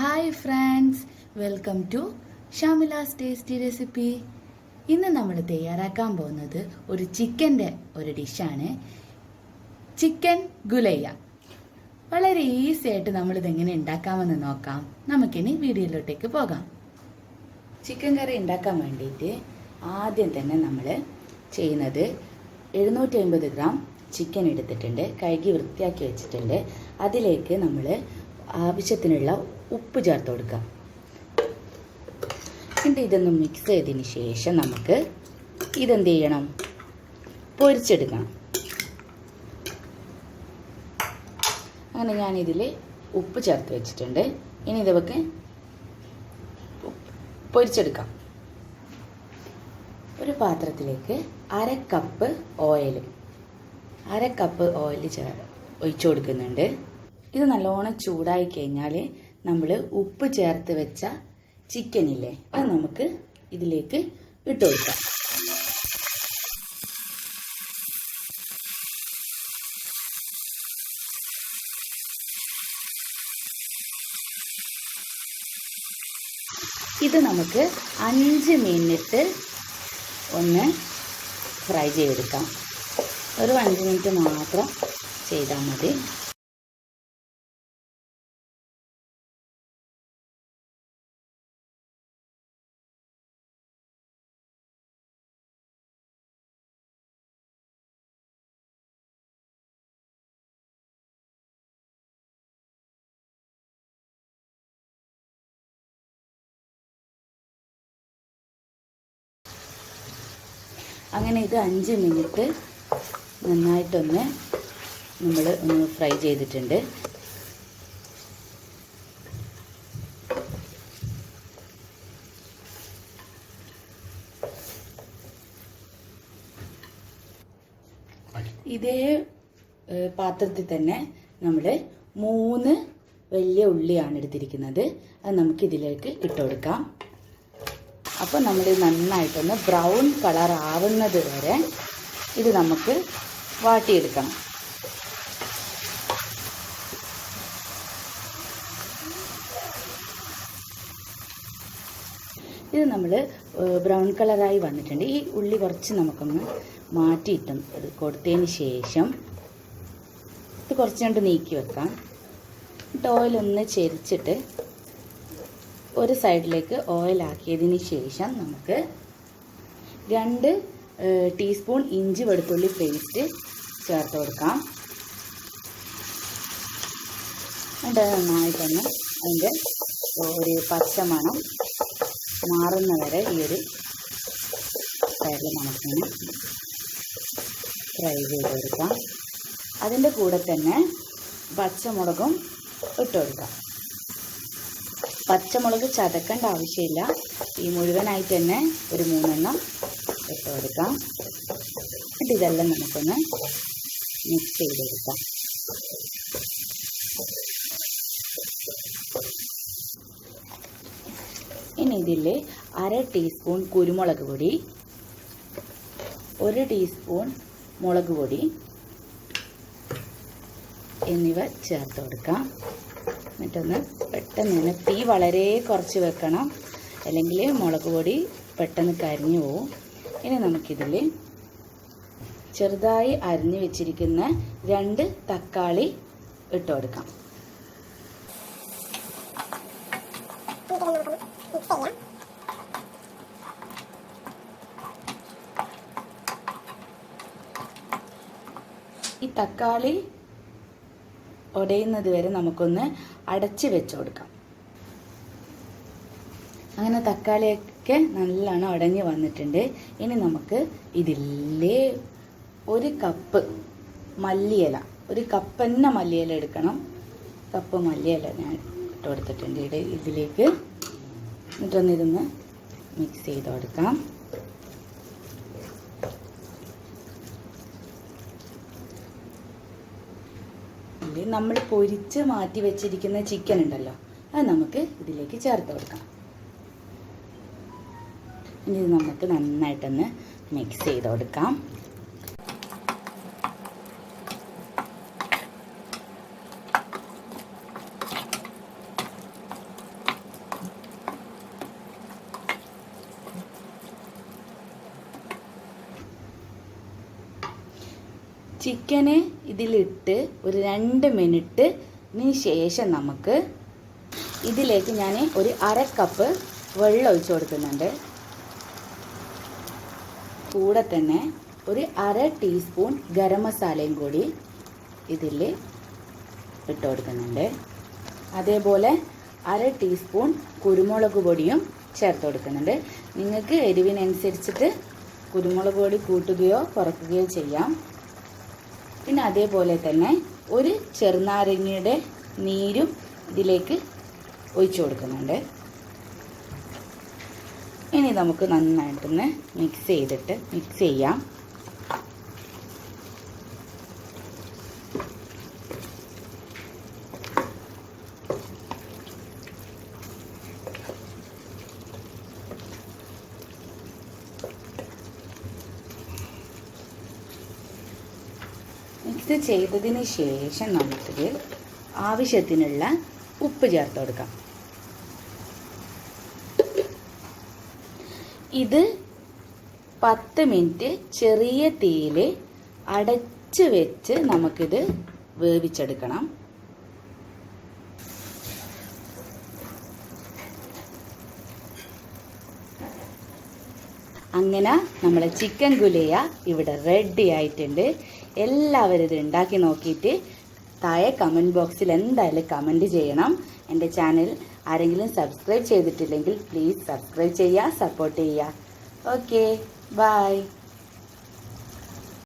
Hi friends, welcome to Shamila's tasty recipe. ഇന്ന് നമ്മൾ തയ്യാറാക്കാൻ പോകുന്നത് ഒരു ചിക്കൻ്റെ ഒരു ഡിഷാണ്, ചിക്കൻ ഗുലയ്യ. വളരെ ഈസി ആയിട്ട് നമ്മളിതെങ്ങനെ ഉണ്ടാക്കാമെന്ന് നോക്കാം. നമുക്കിനി വീഡിയോയിലോട്ടേക്ക് പോകാം. ചിക്കൻ കറി ഉണ്ടാക്കാൻ വേണ്ടിയിട്ട് ആദ്യം തന്നെ നമ്മൾ ചെയ്യുന്നത് 750 ഗ്രാം ചിക്കൻ എടുത്തിട്ടുണ്ട്, കഴുകി വൃത്തിയാക്കി വെച്ചിട്ടുണ്ട്. അതിലേക്ക് നമ്മൾ ആവശ്യത്തിനുള്ള ഉപ്പ് ചേർത്ത് കൊടുക്കാം. എന്നിട്ട് ഇതൊന്ന് മിക്സ് ചെയ്തതിന് ശേഷം നമുക്ക് ഇതെന്ത് ചെയ്യണം, പൊരിച്ചെടുക്കണം. അങ്ങനെ ഞാനിതിൽ ഉപ്പ് ചേർത്ത് വെച്ചിട്ടുണ്ട്. ഇനി ഇതൊക്കെ പൊരിച്ചെടുക്കാം. ഒരു പാത്രത്തിലേക്ക് അര കപ്പ് ഓയിൽ ഒഴിച്ചു കൊടുക്കുന്നുണ്ട്. ഇത് നല്ലോണം ചൂടായി കഴിഞ്ഞാൽ നമ്മൾ ഉപ്പ് ചേർത്ത് വെച്ച ചിക്കനില്ലേ, അത് നമുക്ക് ഇതിലേക്ക് ഇട്ട് കൊടുക്കാം. ഇത് നമുക്ക് 5 മിനിറ്റ് ഒന്ന് ഫ്രൈ ചെയ്തെടുക്കാം. ഒരു 5 മിനിറ്റ് മാത്രം ചെയ്താൽ മതി. അങ്ങനെ ഇത് 5 മിനിറ്റ് നന്നായിട്ടൊന്ന് നമ്മൾ ഒന്ന് ഫ്രൈ ചെയ്തിട്ടുണ്ട്. ഇതേ പാത്രത്തിൽ തന്നെ നമ്മൾ 3 വലിയ ഉള്ളിയാണ് എടുത്തിരിക്കുന്നത്. അത് നമുക്ക് ഇതിലേക്ക് ഇട്ട് കൊടുക്കാം. അപ്പോൾ നമ്മൾ നന്നായിട്ടൊന്ന് ബ്രൗൺ കളർ ആവുന്നത് വരെ ഇത് നമുക്ക് വാട്ടിയെടുക്കണം. ഇത് നമ്മൾ ബ്രൗൺ കളറായി വന്നിട്ടുണ്ട്. ഈ ഉള്ളി കുറച്ച് നമുക്കൊന്ന് മാറ്റിയിട്ടും ഇത് കൊടുത്തതിന് ശേഷം ഇത് കുറച്ച് കണ്ട് നീക്കി വെക്കാം. എന്നിട്ട് ഓയിലൊന്ന് ചെരിച്ചിട്ട് ഒരു സൈഡിലേക്ക് ഓയിലാക്കിയതിന് ശേഷം നമുക്ക് 2 ടീസ്പൂൺ ഇഞ്ചി വെളുത്തുള്ളി പേസ്റ്റ് ചേർത്ത് കൊടുക്കാം. എന്നിട്ട് നന്നായിട്ടൊന്ന് അതിൻ്റെ ഒരു പച്ചമണം മാറുന്ന വരെ ഈ ഒരു സൈഡിൽ നമുക്കൊന്ന് ഫ്രൈ ചെയ്ത് കൊടുക്കാം. അതിൻ്റെ കൂടെ തന്നെ പച്ചമുളകും ഇട്ട് കൊടുക്കാം. പച്ചമുളക് ചതക്കേണ്ട ആവശ്യമില്ല, ഈ മുഴുവനായിട്ട് തന്നെ ഒരു 3 എണ്ണം ഇട്ട് കൊടുക്കാം. എന്നിട്ട് ഇതെല്ലാം നമുക്കൊന്ന് മിക്സ് ചെയ്തെടുക്കാം. ഇനി ഇതിൽ 1/2 ടീസ്പൂൺ കുരുമുളക് പൊടി, 1 ടീസ്പൂൺ മുളക് പൊടി എന്നിവ ചേർത്ത് കൊടുക്കാം. എന്നിട്ടൊന്ന് പെട്ടെന്ന് തന്നെ തീ വളരെ കുറച്ച് വെക്കണം, അല്ലെങ്കിൽ മുളക് പൊടി പെട്ടെന്ന് കരിഞ്ഞു പോവും. ഇനി നമുക്കിതിൽ ചെറുതായി അരിഞ്ഞു വെച്ചിരിക്കുന്ന 2 തക്കാളി ഇട്ട് കൊടുക്കാം. ഈ തക്കാളി ഉടയുന്നത് വരെ നമുക്കൊന്ന് അടച്ച് വെച്ച് കൊടുക്കാം. അങ്ങനെ തക്കാളിയൊക്കെ നല്ലോണം ഉടഞ്ഞ് വന്നിട്ടുണ്ട്. ഇനി നമുക്ക് ഇതിലെ 1 കപ്പ് മല്ലിയില, 1 കപ്പ് തന്നെ മല്ലിയില എടുക്കണം. കപ്പ് മല്ലിയില ഞാൻ ഇട്ട് കൊടുത്തിട്ടുണ്ട് ഇതിലേക്ക്. എന്നിട്ടൊന്നിരുന്ന് മിക്സ് ചെയ്ത് കൊടുക്കാം. നമ്മൾ പൊരിച്ച് മാറ്റി വെച്ചിരിക്കുന്ന ചിക്കൻ ഉണ്ടല്ലോ, അത് നമുക്ക് ഇതിലേക്ക് ചേർത്ത് കൊടുക്കാം. ഇനി നമുക്ക് നന്നായിട്ടൊന്ന് മിക്സ് ചെയ്ത് കൊടുക്കാം. ചിക്കന് ഇതിലിട്ട് ഒരു 2 മിനിറ്റിന് ശേഷം നമുക്ക് ഇതിലേക്ക് ഞാൻ ഒരു 1/2 കപ്പ് വെള്ളം ഒഴിച്ചു കൊടുക്കുന്നുണ്ട്. കൂടെ തന്നെ ഒരു 1/2 ടീസ്പൂൺ ഗരം മസാലയും കൂടി ഇതിൽ ഇട്ട് കൊടുക്കുന്നുണ്ട്. അതേപോലെ 1/2 ടീസ്പൂൺ കുരുമുളക് പൊടിയും ചേർത്ത് കൊടുക്കുന്നുണ്ട്. നിങ്ങൾക്ക് എരിവിനനുസരിച്ചിട്ട് കുരുമുളക് പൊടി കൂട്ടുകയോ കുറയ്ക്കുകയോ ചെയ്യാം. പിന്നെ അതേപോലെ തന്നെ ഒരു ചെറുനാരങ്ങയുടെ നീരും ഇതിലേക്ക് ഒഴിച്ചു കൊടുക്കുന്നുണ്ട്. ഇനി നമുക്ക് നന്നായിട്ടൊന്ന് മിക്സ് ചെയ്യാം. മിക്സ് ചെയ്തതിന് ശേഷം നമുക്കിത് ആവശ്യത്തിനുള്ള ഉപ്പ് ചേർത്ത് കൊടുക്കാം. ഇത് 10 മിനിറ്റ് ചെറിയ തീയിൽ അടച്ച് വെച്ച് നമുക്കിത് വേവിച്ചെടുക്കണം. അങ്ങനെ നമ്മളെ ചിക്കൻ ഗുലയ ഇവിടെ റെഡി ആയിട്ടുണ്ട്. എല്ലാവരും ഇത് ഉണ്ടാക്കി നോക്കിയിട്ട് താഴെ കമൻറ്റ് ബോക്സിൽ എന്തായാലും കമൻറ്റ് ചെയ്യണം. എൻ്റെ ചാനൽ ആരെങ്കിലും സബ്സ്ക്രൈബ് ചെയ്തിട്ടില്ലെങ്കിൽ പ്ലീസ് സബ്സ്ക്രൈബ് ചെയ്യുക, സപ്പോർട്ട് ചെയ്യുക. Okay, by.